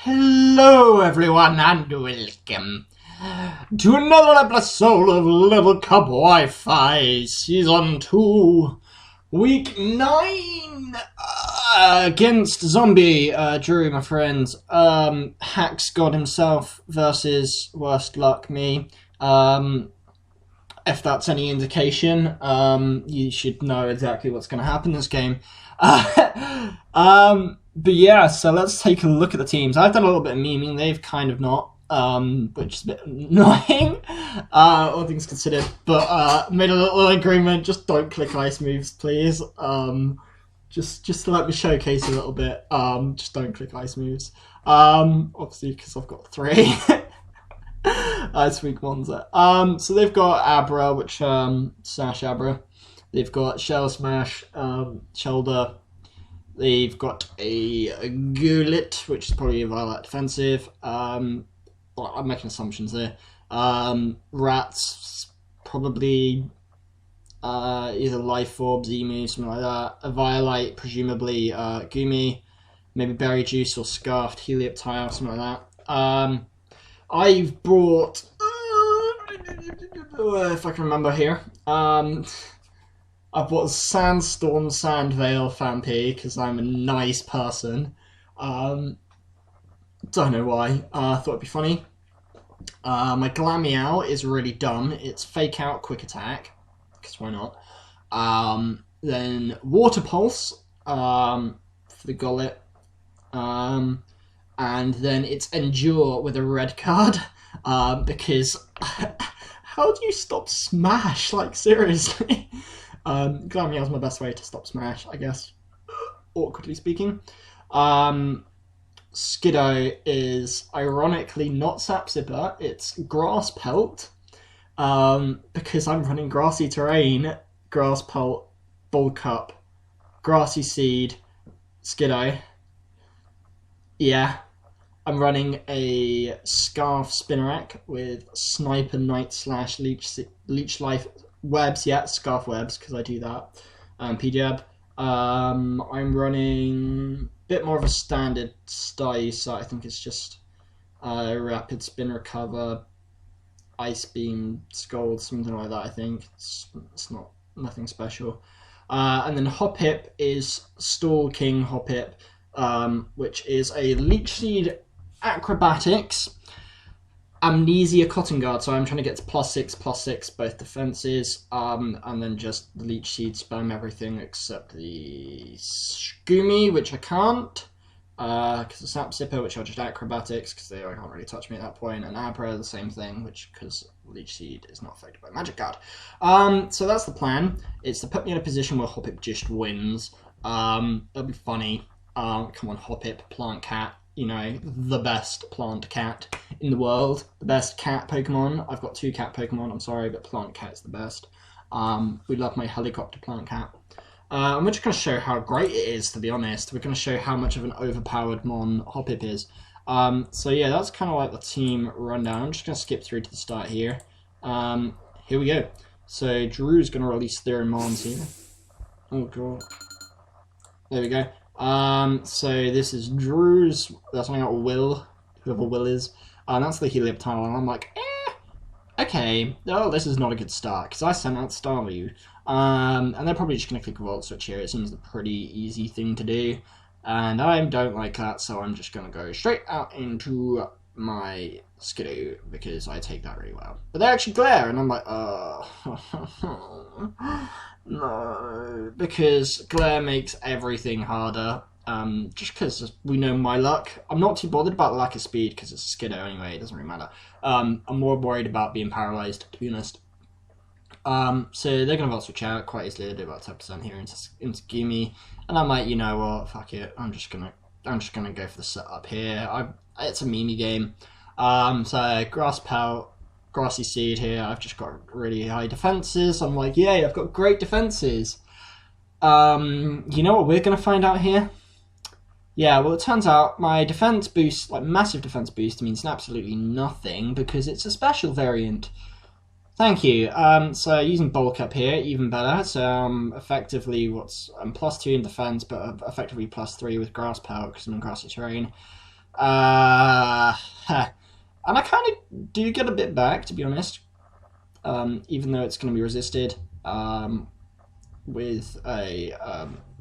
Hello everyone and welcome to another episode of Level Cup Wi-Fi Season 2 Week 9 against Zombie, Drew, my friends, Hacks God himself versus Worst Luck me. If that's any indication, you should know exactly what's going to happen in this game. But yeah, so let's take a look at the teams. I've done a little bit of memeing, they've kind of not, which is a bit annoying, all things considered. But made a little agreement, just don't click ice moves, please. Just to let me showcase a little bit, just don't click ice moves. Obviously, because I've got 3. Ice week ones there. So they've got Abra, which, Sash Abra. They've got Shell Smash, Shelder. They've got a Goulet, which is probably a Violet defensive. Well, I'm making assumptions there. Rats, probably either Life Orb, Emu, something like that. A Violet, presumably Gumi. Maybe Berry Juice or Scarfed Helioptile, something like that. I've brought, if I can remember here, I've bought Sandstorm Sandvale Fampi because I'm a nice person. Don't know why. Thought it'd be funny. My Glameow is really dumb. It's Fake Out Quick Attack, because why not? Then Water Pulse for the Gullet. And then it's Endure with a red card. Because how do you stop Smash? Like, seriously? Glameow's my best way to stop Smash, I guess, awkwardly speaking. Skiddo is ironically not Sap Sipper, it's Grass Pelt, because I'm running Grassy Terrain, Grass Pelt, Bulk Up, Grassy Seed, Skiddo. Yeah, I'm running a Scarf Spinnerack with Sniper Knight / Leech Life Webs, yeah, Scarf Webs, because I do that. PJab. I'm running a bit more of a standard style, so I think it's just Rapid Spin Recover, Ice Beam, Scold, something like that, I think. It's not nothing special. And then Hoppip is Stall King Hoppip, which is a Leech Seed Acrobatics, Amnesia Cotton Guard, so I'm trying to get to +6/+6 both defenses, and then just the Leech Seed spam everything except the Scoomy, which I can't, because the Sap Sipper, which are just Acrobatics, because they can't really touch me at that point, and Abra, the same thing, which, because Leech Seed is not affected by Magic Card. So that's the plan. It's to put me in a position where Hoppip just wins. It'll be funny. Come on, Hoppip, Plant Cat. You know, the best plant cat in the world. The best cat Pokemon. I've got 2 cat Pokemon, I'm sorry, but Plant Cat's the best. We love my Helicopter Plant Cat. And we're just going to show how great it is, to be honest. We're going to show how much of an overpowered Mon Hoppip is. So yeah, that's kind of like the team rundown. I'm just going to skip through to the start here. Here we go. So Drew's going to release their Mons here. Oh god. There we go. So this is Drew's, that's something like Will, whoever Will is, that's the Helioptile, and I'm like, okay, oh, this is not a good start, because I sent out Starmie, and they're probably just going to click a Volt Switch here. It seems a pretty easy thing to do, and I don't like that, so I'm just going to go straight out into my Skiddo, because I take that really well. But they actually glare, and I'm like, no, because glare makes everything harder, just because we know my luck. I'm not too bothered about lack of speed, because it's a Skiddo anyway, it doesn't really matter. I'm more worried about being paralysed, to be honest. So they're going to Volt Switch out quite easily. They do about 10% here into Gimme, and I'm like, you know what, fuck it, I'm just gonna go for the setup here. It's a meme game. So Grass Pelt, Grassy Seed here, I've just got really high defenses. I'm like, yay, I've got great defenses. You know what we're going to find out here? Yeah, well, it turns out my defense boost, like massive defense boost, means absolutely nothing because it's a special variant. Thank you. So using Bulk Up here, even better. So effectively, I'm +2 in defense, but effectively +3 with Grass Pelt because I'm in grassy terrain. Uh, and I kind of do get a bit back, to be honest. Even though it's going to be resisted. With a...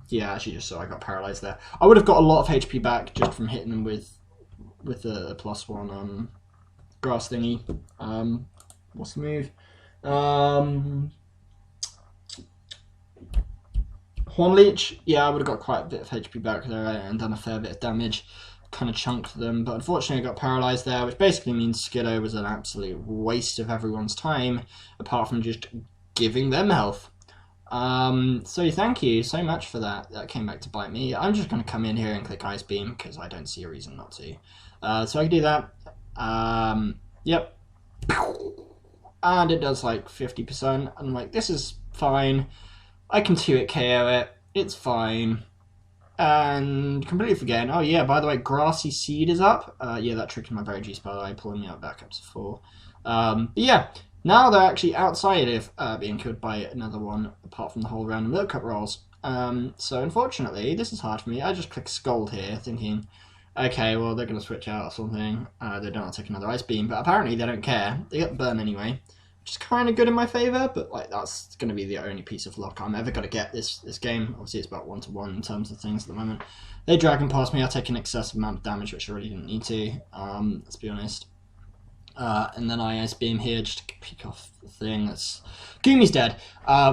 yeah, actually just so I got paralyzed there. I would have got a lot of HP back just from hitting them with a +1 grass thingy. What's the move? Horn Leech, yeah, I would have got quite a bit of HP back there and done a fair bit of damage. Kind of chunked them, but unfortunately I got paralyzed there, which basically means Skiddo was an absolute waste of everyone's time, apart from just giving them health. So thank you so much for that. That came back to bite me. I'm just going to come in here and click Ice Beam, because I don't see a reason not to. So I can do that. Yep. And it does like 50%. I'm like, this is fine. I can 2-hit KO it. It's fine. And completely forgetting. Oh yeah, by the way, Grassy Seed is up. Yeah, that tricked my berry juice, by the way, pulling me out back up to 4. But yeah, now they're actually outside of being killed by another one, apart from the whole random milk cup rolls. So unfortunately, this is hard for me. I just click Scold here, thinking, okay, well, they're going to switch out or something. They don't want to take another Ice Beam, but apparently they don't care. They get burn anyway, which is kind of good in my favour, but like that's going to be the only piece of luck I'm ever going to get this game. Obviously, it's about 1-to-1 in terms of things at the moment. They Dragon Pass me, I take an excessive amount of damage, which I really didn't need to, let's be honest. And then I Ice Beam here just to pick off the thing. That's Gumi's dead,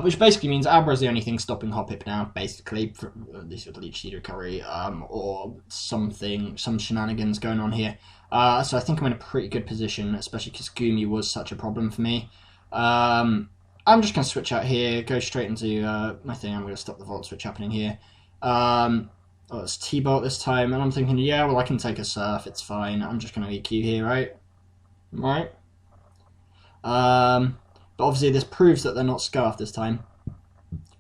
which basically means Abra's the only thing stopping Hoppip now, basically, for, at least with the Leech Seed recovery, or something, some shenanigans going on here. So I think I'm in a pretty good position, especially because Gumi was such a problem for me. I'm just going to switch out here, go straight into my thing. I'm going to stop the Volt Switch happening here. Oh, it's T-Bolt this time, and I'm thinking, yeah, well, I can take a Surf, it's fine. I'm just going to EQ here, right? Right. But obviously this proves that they're not Scarf this time.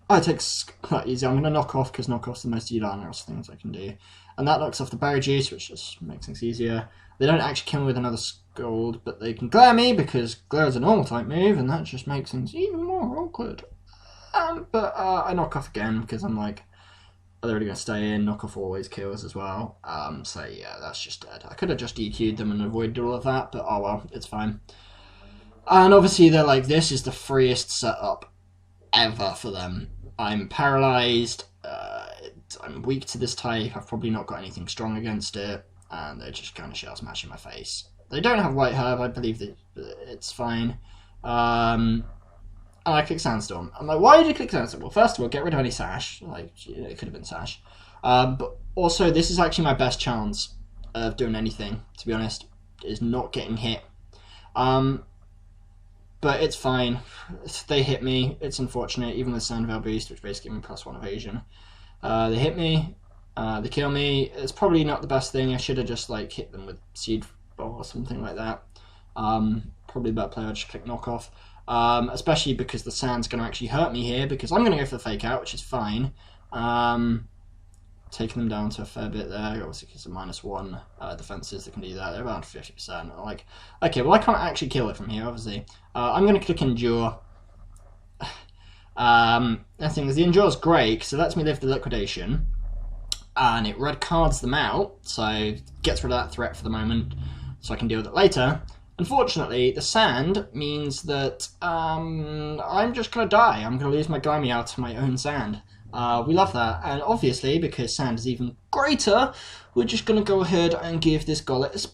I take quite easy. I'm going to knock off, because knock off's the most Udanos things I can do. And that knocks off the Berry Juice, which just makes things easier. They don't actually kill me with another Scold, but they can Glare me, because Glare is a normal type move, and that just makes things even more awkward. But I knock off again, because I'm like, are they really going to stay in? Knock off always kills as well. So yeah, that's just dead. I could have just EQ'd them and avoided all of that, but oh well, it's fine. And obviously they're like, this is the freest setup ever for them. I'm paralyzed, I'm weak to this type, I've probably not got anything strong against it, and they're just kind of shell smashing my face. They don't have White Herb, I believe that it's fine. And I click Sandstorm. I'm like, why did you click Sandstorm? Well, first of all, get rid of any Sash. Like, it could have been Sash. But also, this is actually my best chance of doing anything, to be honest, is not getting hit. But it's fine. They hit me. It's unfortunate, even with Sand Veil Boost, which basically gives me +1 evasion. They hit me. They kill me. It's probably not the best thing. I should have just like hit them with Seed Ball or something like that. Probably a better play. I'll just click Knock Off. Especially because the Sand's going to actually hurt me here, because I'm going to go for the Fake Out, which is fine. Taking them down to a fair bit there, obviously because of -1 defenses that can do that. They're around 50%. I'm like, okay, well I can't actually kill it from here, obviously. I'm going to click Endure. The thing is, the Endure is great, because it lets me live the Liquidation, and it red cards them out, so gets rid of that threat for the moment, so I can deal with it later. Unfortunately, the Sand means that I'm just going to die. I'm going to lose my Glameow to my own Sand. We love that, and obviously, because Sand is even greater, we're just going to go ahead and give this Gollet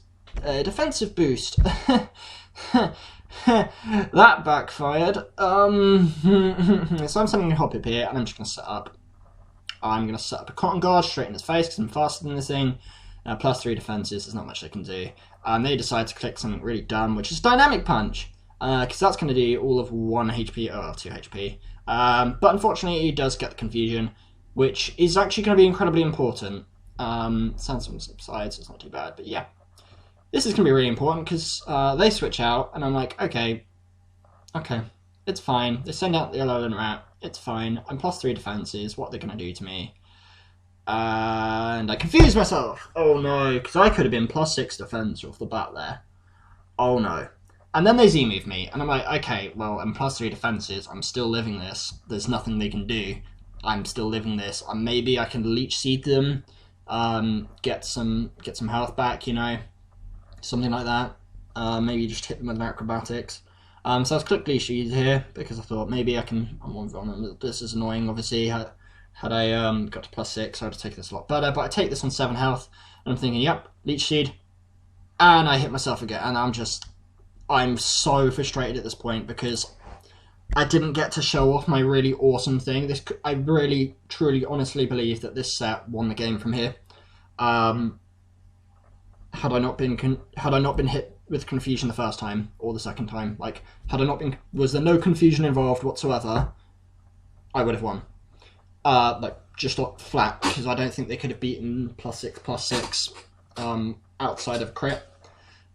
a defensive boost. That backfired. So I'm sending a Hoppip here, and I'm just going to set up. I'm going to set up a Cotton Guard straight in his face, because I'm faster than this thing. +3 defenses, there's not much they can do. And they decide to click something really dumb, which is Dynamic Punch, because that's going to do all of 1 HP, or 2 HP. But unfortunately, he does get the confusion, which is actually going to be incredibly important. Sandstorm subsides, so it's not too bad, but yeah. This is going to be really important, because they switch out, and I'm like, okay, it's fine. They send out the Alolan Rat, it's fine. I'm +3 defenses, what are they going to do to me? And I confused myself. Oh no, because I could have been +6 defense off the bat there. Oh no. And then they Z-move me, and I'm like, okay, well, I'm +3 defenses, I'm still living this. There's nothing they can do. I'm still living this. And maybe I can Leech Seed them, get some health back, you know, something like that. Maybe just hit them with an acrobatics. So I was click leash lead here because I thought maybe I can. This is annoying. Obviously, had I got to +6, I would have taken this a lot better. But I take this on 7 health, and I'm thinking, yep, leech seed, and I hit myself again, and I'm so frustrated at this point because I didn't get to show off my really awesome thing. I really, truly, honestly believe that this set won the game from here. Had I not been hit with confusion the first time or the second time, like was there no confusion involved whatsoever, I would have won. Like just flat, because I don't think they could have beaten +6/+6 outside of crit.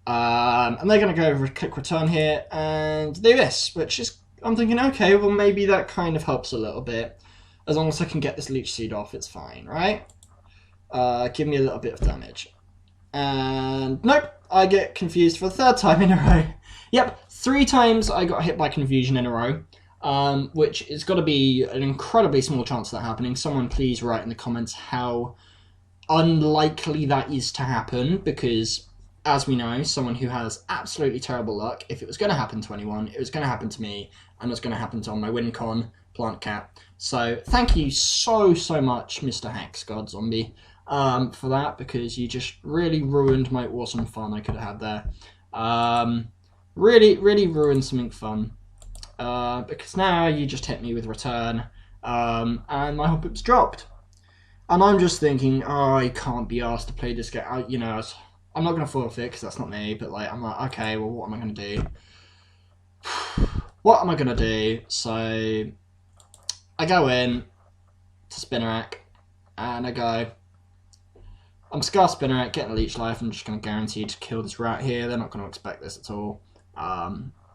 And they're going to go over a click return here and do this, which is, I'm thinking, okay, well maybe that kind of helps a little bit. As long as I can get this leech seed off, it's fine, right? Give me a little bit of damage. And nope, I get confused for the 3rd time in a row. Yep, 3 times I got hit by confusion in a row, which is got to be an incredibly small chance of that happening. Someone please write in the comments how unlikely that is to happen, because as we know, someone who has absolutely terrible luck, if it was going to happen to anyone, it was going to happen to me, and it was going to happen to on my WinCon Plant Cat. So thank you so much, Mr. Hex God Zombie, for that, because you just really ruined my awesome fun I could have had there. Really ruined something fun, because now you just hit me with return, and my hop up's dropped. And I'm just thinking, oh, I can't be asked to play this game. You know, I'm not going to forfeit because that's not me, but like, I'm like, okay, well, what am I going to do? What am I going to do? So I go in to Spinnerack, and I go, I'm Scar Spinnerack, getting a leech life. I'm just going to guarantee to kill this rat here. They're not going to expect this at all.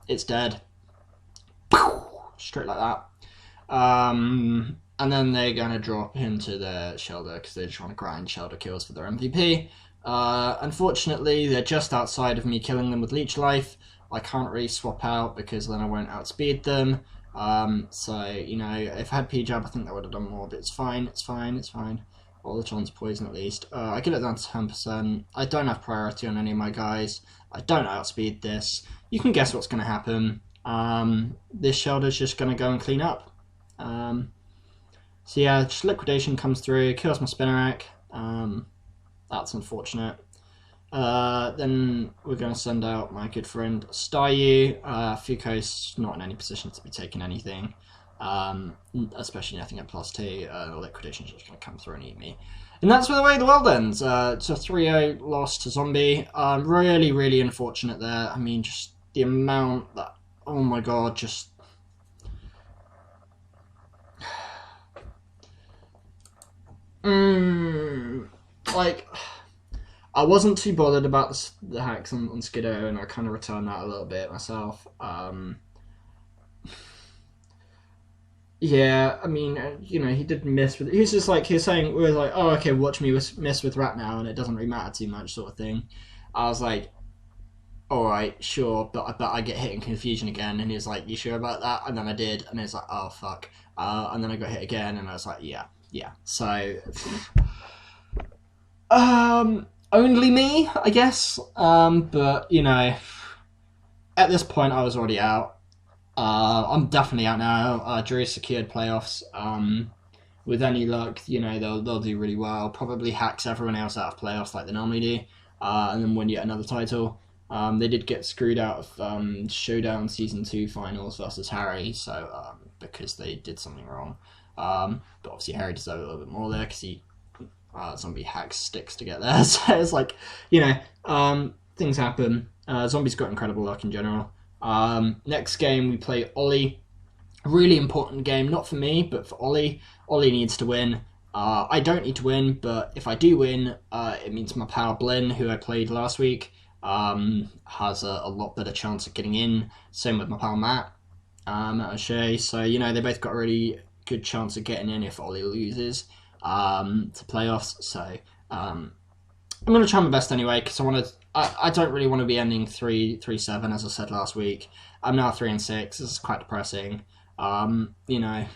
It's dead. Straight like that. And then they're going to drop into their Shelter because they're trying to grind Shelter kills for their MVP. Unfortunately, they're just outside of me killing them with leech life. I can't really swap out because then I won't outspeed them. So, you know, if I had P-Jab, I think that would have done more, but it's fine. All the chance poison at least. I get it down to 10%. I don't have priority on any of my guys. I don't outspeed this. You can guess what's going to happen. This Shelter's just going to go and clean up. So yeah, just liquidation comes through, kills my Spinnerack. That's unfortunate. Then we're going to send out my good friend Staryu. Fuko's not in any position to be taking anything, especially nothing at +2. Liquidation's just going to come through and eat me. And that's where the way the world ends. It's a 3-0 loss to Zombie. Really unfortunate there. I mean, just the amount that, oh my god, just... like, I wasn't too bothered about the hacks on Skiddo, and I kind of returned that a little bit myself. Yeah, I mean, you know, he did miss with. He was just like, he was saying, we were like, oh, okay, watch me miss with Rat now, and it doesn't really matter too much, sort of thing. I was like, all right, sure, but I bet I get hit in confusion again. And he was like, you sure about that? And then I did, and it's like, oh fuck. And then I got hit again, and I was like, yeah. So, only me, I guess. But you know, at this point, I was already out. I'm definitely out now. Drew secured playoffs. With any luck, you know, they'll do really well. Probably hacks everyone else out of playoffs like they normally do, and then win yet another title. They did get screwed out of Showdown Season 2 finals versus Harry, so because they did something wrong. But obviously Harry deserved a little bit more there because he Zombie hacks sticks to get there. So it's like, you know, things happen. Zombie's got incredible luck in general. Next game we play Ollie. Really important game, not for me, but for Ollie. Ollie needs to win. I don't need to win, but if I do win, it means my pal Blinn, who I played last week, has a lot better chance of getting in. Same with my pal Matt at O'Shea. So, you know, they both got a really good chance of getting in if Ollie loses to playoffs. So I'm going to try my best anyway, because I don't really want to be ending 3-7 as I said last week. I'm now 3-6. This is quite depressing. You know,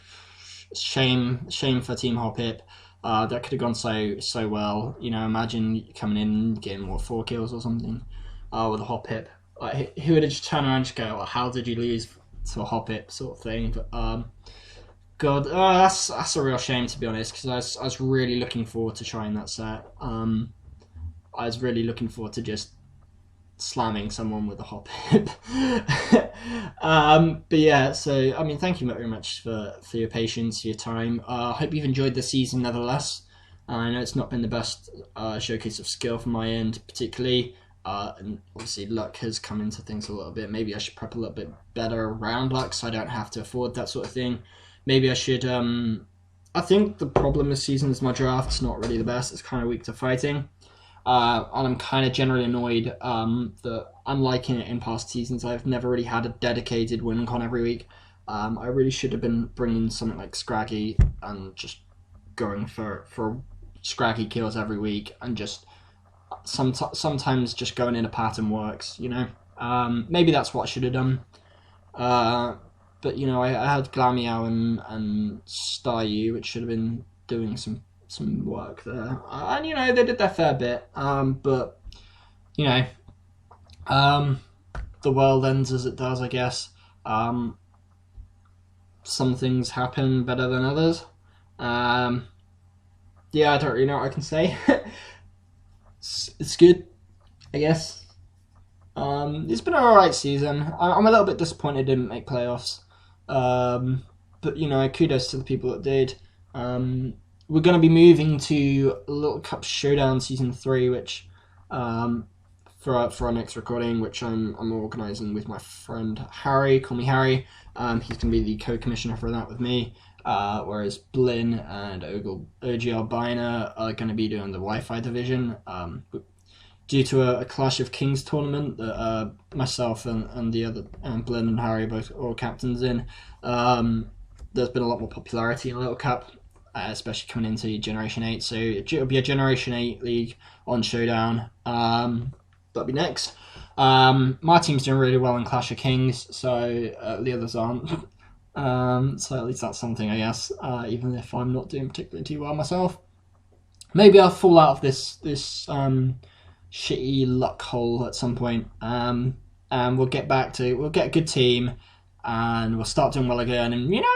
shame for Team Hopip. That could have gone so well. You know, imagine coming in getting 4 kills or something with a hop hip. Like, he would have just turned around and just go, well, how did you lose to a hop hip sort of thing? But God, that's a real shame, to be honest, because I was really looking forward to trying that set. I was really looking forward to just slamming someone with a hop hip. But yeah, so I mean, thank you very much for your patience, your time. I hope you've enjoyed the season nevertheless. I know it's not been the best showcase of skill from my end, particularly. And obviously luck has come into things a little bit. Maybe I should prep a little bit better around luck so I don't have to afford that sort of thing. Maybe I should... I think the problem this season is my draft's not really the best. It's kind of weak to fighting. And I'm kind of generally annoyed that, unlike in past seasons, I've never really had a dedicated win con every week. I really should have been bringing something like Scraggy and just going for Scraggy kills every week, and just sometimes just going in a pattern works, you know. Maybe that's what I should have done. But, you know, I had Glameow and Staryu, which should have been doing some work there. And, you know, they did their fair bit. But, you know, the world ends as it does, I guess. Some things happen better than others. Yeah, I don't really know what I can say. It's good, I guess. It's been an alright season. I'm a little bit disappointed I didn't make playoffs. But, you know, kudos to the people that did. We're going to be moving to Little Cup Showdown Season 3, which, for our next recording, which I'm organising with my friend Harry. Call me Harry. He's going to be the co-commissioner for that with me. Whereas Blin and OG Albina are going to be doing the Wi-Fi division. Due to a Clash of Kings tournament that myself and the other Blin and Harry both all captains in, there's been a lot more popularity in Little Cup, especially coming into Generation 8. So it'll be a Generation 8 league on Showdown. That'll be next. My team's doing really well in Clash of Kings, so the others aren't. So at least that's something, I guess, even if I'm not doing particularly too well myself. Maybe I'll fall out of this shitty luck hole at some point, and we'll get a good team, and we'll start doing well again, and, you know,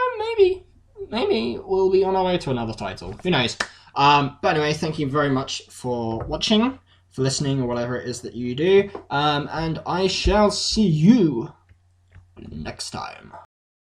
maybe we'll be on our way to another title. Who knows? But anyway, thank you very much for watching, for listening, or whatever it is that you do, and I shall see you next time.